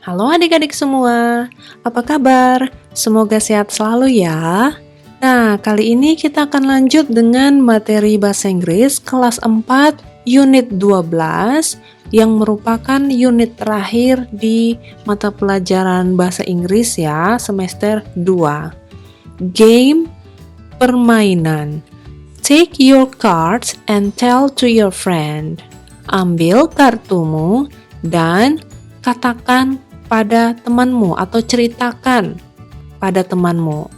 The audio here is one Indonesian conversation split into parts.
Halo adik-adik semua, apa kabar? Semoga sehat selalu ya. Nah, kali ini kita akan lanjut dengan materi bahasa Inggris kelas 4 unit 12 yang merupakan unit terakhir di mata pelajaran bahasa Inggris ya, semester 2. Game, permainan. Take your cards and tell to your friend. Ambil kartumu dan katakan pada temanmu atau ceritakan pada temanmu.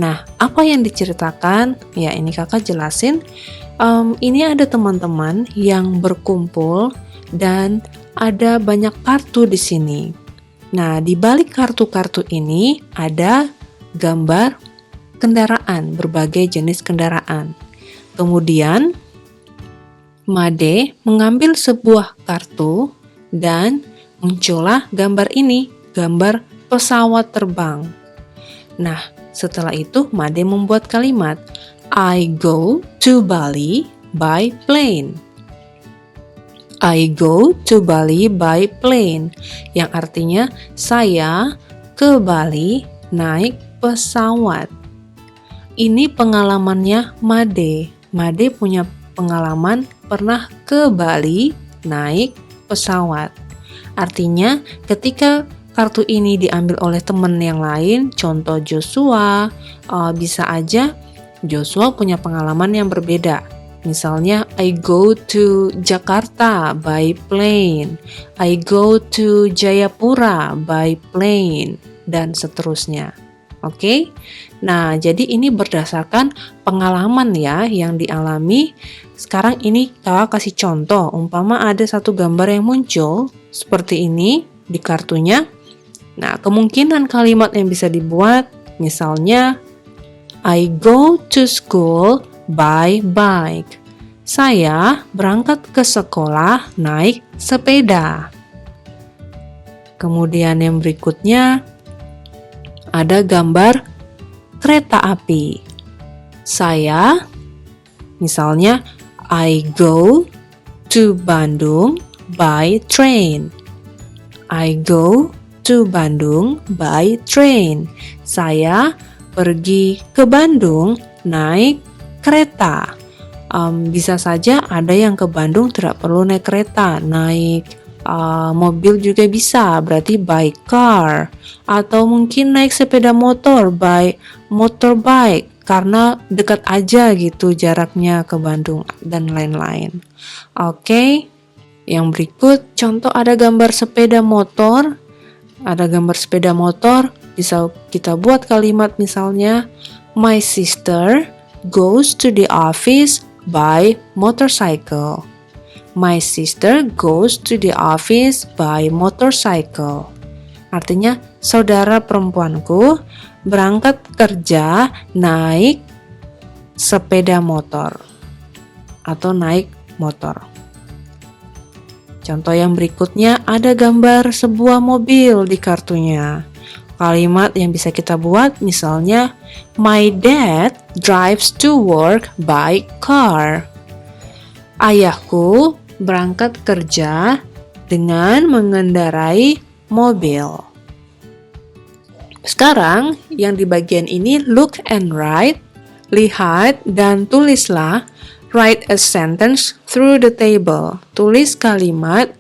Nah, apa yang diceritakan? Ya, ini kakak jelasin. Ini ada teman-teman yang berkumpul dan ada banyak kartu di sini. Nah, di balik kartu-kartu ini ada gambar kendaraan, berbagai jenis kendaraan. Kemudian, Made mengambil sebuah kartu dan muncullah gambar ini, gambar pesawat terbang. Nah, setelah itu Made membuat kalimat I go to Bali by plane. I go to Bali by plane, yang artinya saya ke Bali naik pesawat. Ini pengalamannya Made. Made punya pengalaman pernah ke Bali naik pesawat. Artinya, ketika kartu ini diambil oleh teman yang lain, contoh Joshua, bisa aja Joshua punya pengalaman yang berbeda. Misalnya, I go to Jakarta by plane, I go to Jayapura by plane, dan seterusnya. Oke? Nah, jadi ini berdasarkan pengalaman ya yang dialami. Sekarang ini kakak kasih contoh, umpama ada satu gambar yang muncul seperti ini di kartunya. Nah, kemungkinan kalimat yang bisa dibuat misalnya I go to school by bike. Saya berangkat ke sekolah naik sepeda. Kemudian yang berikutnya ada gambar kereta api. Saya misalnya I go to Bandung by train. I go to Bandung by train. Saya pergi ke Bandung naik kereta. Bisa saja ada yang ke Bandung tidak perlu naik kereta, naik mobil juga bisa, berarti by car. Atau mungkin naik sepeda motor by motorbike, karena dekat aja gitu jaraknya ke Bandung dan lain-lain. Oke. Yang berikut contoh ada gambar sepeda motor. Ada gambar sepeda motor, bisa kita buat kalimat misalnya My sister goes to the office by motorcycle. My sister goes to the office by motorcycle. Artinya, saudara perempuanku berangkat kerja naik sepeda motor atau naik motor. Contoh yang berikutnya ada gambar sebuah mobil di kartunya. Kalimat yang bisa kita buat misalnya My dad drives to work by car. Ayahku berangkat kerja dengan mengendarai mobil. Sekarang yang di bagian ini look and write, lihat dan tulislah. Write a sentence through the table. Tulis kalimat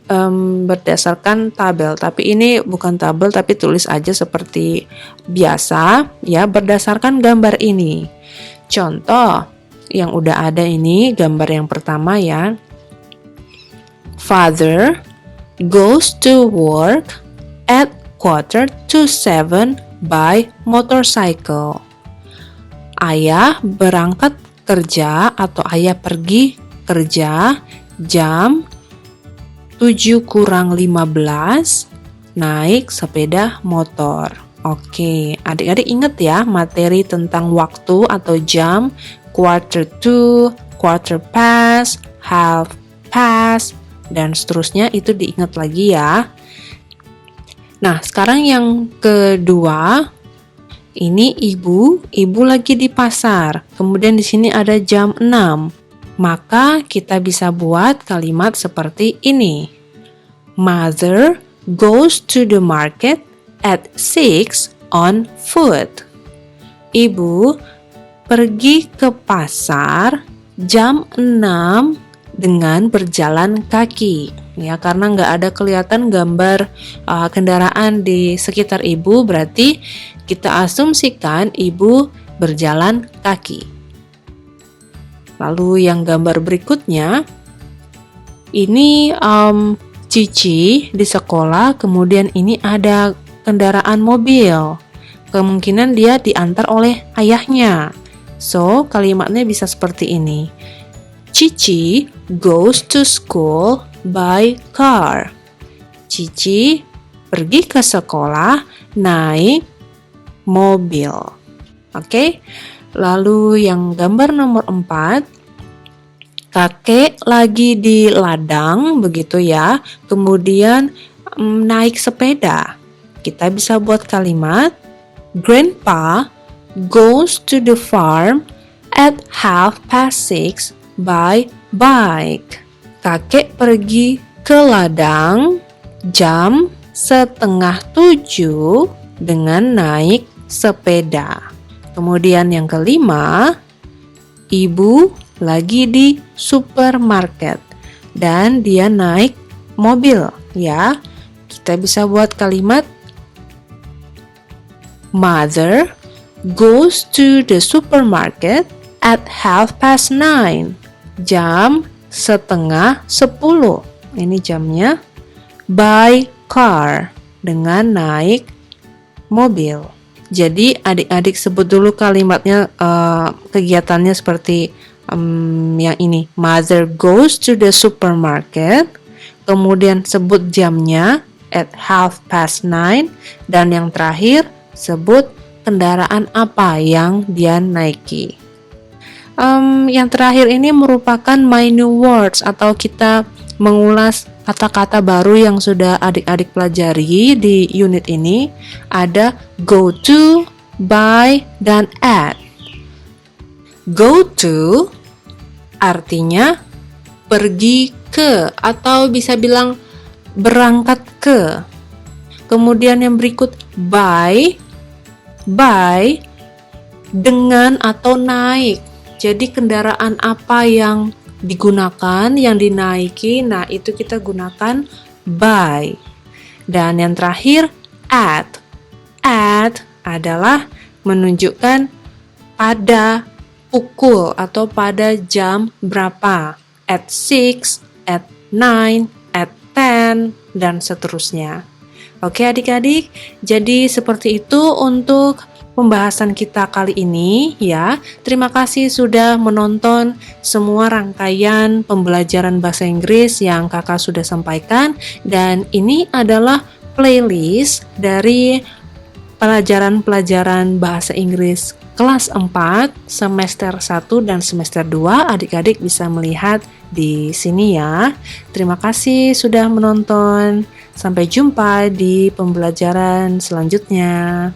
berdasarkan tabel, tapi ini bukan tabel tapi tulis aja seperti biasa ya, berdasarkan gambar ini. Contoh yang udah ada ini, gambar yang pertama ya. Father goes to work at 6:45 by motorcycle. Ayah berangkat kerja atau ayah pergi kerja jam 7:15 naik sepeda motor. Oke, adik-adik ingat ya materi tentang waktu atau jam, 1:45, 1:15, 1:30, dan seterusnya itu diingat lagi ya. Nah, sekarang yang kedua, ini ibu lagi di pasar. Kemudian di sini ada jam 6. Maka kita bisa buat kalimat seperti ini. Mother goes to the market at 6 on foot. Ibu pergi ke pasar jam 6 dengan berjalan kaki. Ya, karena nggak ada kelihatan gambar kendaraan di sekitar ibu, berarti kita asumsikan ibu berjalan kaki. Lalu yang gambar berikutnya, ini Cici di sekolah, kemudian ini ada kendaraan mobil. Kemungkinan dia diantar oleh ayahnya. So, kalimatnya bisa seperti ini. Cici goes to school by car. Cici pergi ke sekolah naik mobil. Oke. Lalu yang gambar nomor 4, kakek lagi di ladang, begitu ya. Kemudian naik sepeda. Kita bisa buat kalimat Grandpa goes to the farm at 6:30 by bike. Kakek pergi ke ladang jam 6:30 dengan naik sepeda. Kemudian yang kelima, ibu lagi di supermarket dan dia naik mobil, ya. Kita bisa buat kalimat Mother goes to the supermarket at 9:30. Jam 9:30. Ini jamnya. By car, dengan naik mobil. Jadi adik-adik sebut dulu kalimatnya, kegiatannya seperti yang ini. Mother goes to the supermarket. Kemudian sebut jamnya at 9:30. Dan yang terakhir sebut kendaraan apa yang dia naiki. Yang terakhir ini merupakan my new words, atau kita mengulas kata-kata baru yang sudah adik-adik pelajari di unit ini. Ada go to, by, dan at. Go to artinya pergi ke, atau bisa bilang berangkat ke. Kemudian yang berikut by dengan atau naik. Jadi kendaraan apa yang digunakan, yang dinaiki, nah itu kita gunakan by. Dan yang terakhir at. At adalah menunjukkan pada pukul atau pada jam berapa. At 6, at 9, at 10, dan seterusnya. Oke adik-adik, jadi seperti itu untuk pembahasan kita kali ini ya. Terima kasih sudah menonton semua rangkaian pembelajaran bahasa Inggris yang kakak sudah sampaikan. Dan ini adalah playlist dari pelajaran-pelajaran bahasa Inggris kelas 4, semester 1 dan semester 2. Adik-adik bisa melihat di sini ya. Terima kasih sudah menonton. Sampai jumpa di pembelajaran selanjutnya.